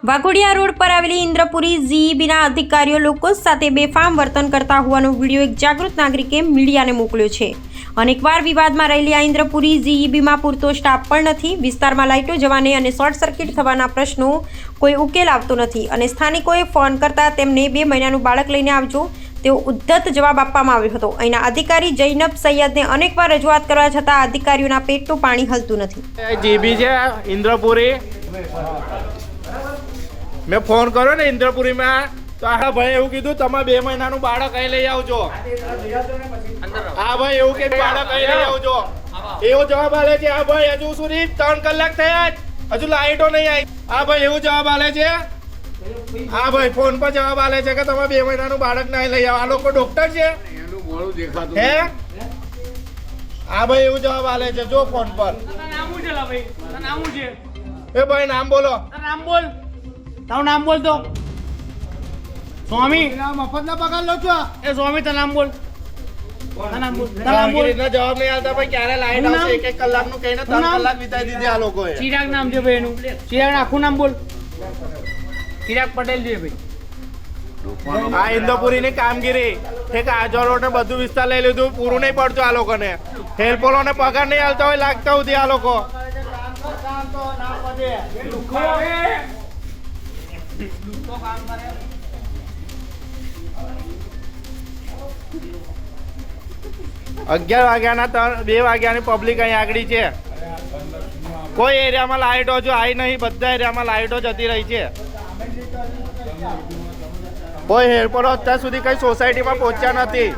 Waghodia road પર આવેલી ઇન્દ્રપુરી જીઈબીના અધિકારીઓ લોકો સાથે બેફામ વર્તન કરતા હોવાનો વિડીયો એક જાગૃત નાગરિકે મીડિયાને મોકલ્યો છે। અનેકવાર વિવાદમાં રહેલી આ ઇન્દ્રપુરી જીઈબીમાં પૂરતો સ્ટાફ પણ નથી। વિસ્તારમાં લાઇટો જવાને અને શોર્ટ સર્કિટ થવાના પ્રશ્નો કોઈ ઉકેલ આવતો નથી અને સ્થાનિકોએ ફોન કરતા તેમને 2 મહિનાનું બાળક લઈને આવજો તેવો ઉદ્ધત જવાબ આપવામાં આવ્યો હતો। અહીંના અધિકારી જૈનબ સૈયદને અનેકવાર રજૂઆત કરવા છતાં અધિકારીઓના પેટનું પાણી હલતું નથી। જીબી છે ઇન્દ્રપુરી, મેં ફોન કર્યો ને ઇન્દ્રપુરી માં તો આ ભાઈ એવું કીધું તમે 2 મહિનાનું બાળક અહીં લઈ આવજો। હા ભાઈ એવું કે બાળક અહીં લઈ આવજો એવો જવાબ આલે છે। આ ભાઈ હજુ સુધી 3 કલાક થયા હજુ લાઈટો નહીં આવી। આ ભાઈ એવું જવાબ આલે છે। હા ભાઈ ફોન પર જવાબ આલે છે કે તમે 2 મહિનાનું બાળક નહીં લઈ આવો। આ લોકો ડોક્ટર છે હે? હા ભાઈ એવું જવાબ આલે છે જો ફોન પર। એ ભાઈ નામ બોલો। નામ બોલ, તારું નામ બોલ તો સ્વામી મફત ના પગાર લો છો। એ સ્વામી તારું નામ બોલ, નામ બોલ, નામ બોલ। જવાબ નહીં આવતા ભાઈ ક્યારે લાઈટ આવશે? 1 કલાકનું કહીને 3 કલાક વિતાઈ દીધી આ લોકોએ। ચિરાગ નામ છે ભાઈ એનું, ચિરાગ આખું નામ બોલ। ચિરાગ પટેલ છે ભાઈ। આ ઇન્દ્રપુરી ની કામગીરી ઠીક આજોરો ને બધું વિસ્તાર લઈ લીધું, પૂરું નહીં પડતું આ લોકોને। હેલ્પરો ને પગાર નહીં આવતા હોય લાગતા સુધી આ લોકો અગિયાર વાગ્યાના 2 વાગ્યાની પબ્લિક અહીં આગળ છે। કોઈ એરિયામાં લાઈટો જો આવી નહીં, બધા એરિયામાં લાઈટો જતી રહી છે। કોઈ હેલ્પરો અત્યાર સુધી કઈ સોસાયટીમાં પહોંચ્યા નથી।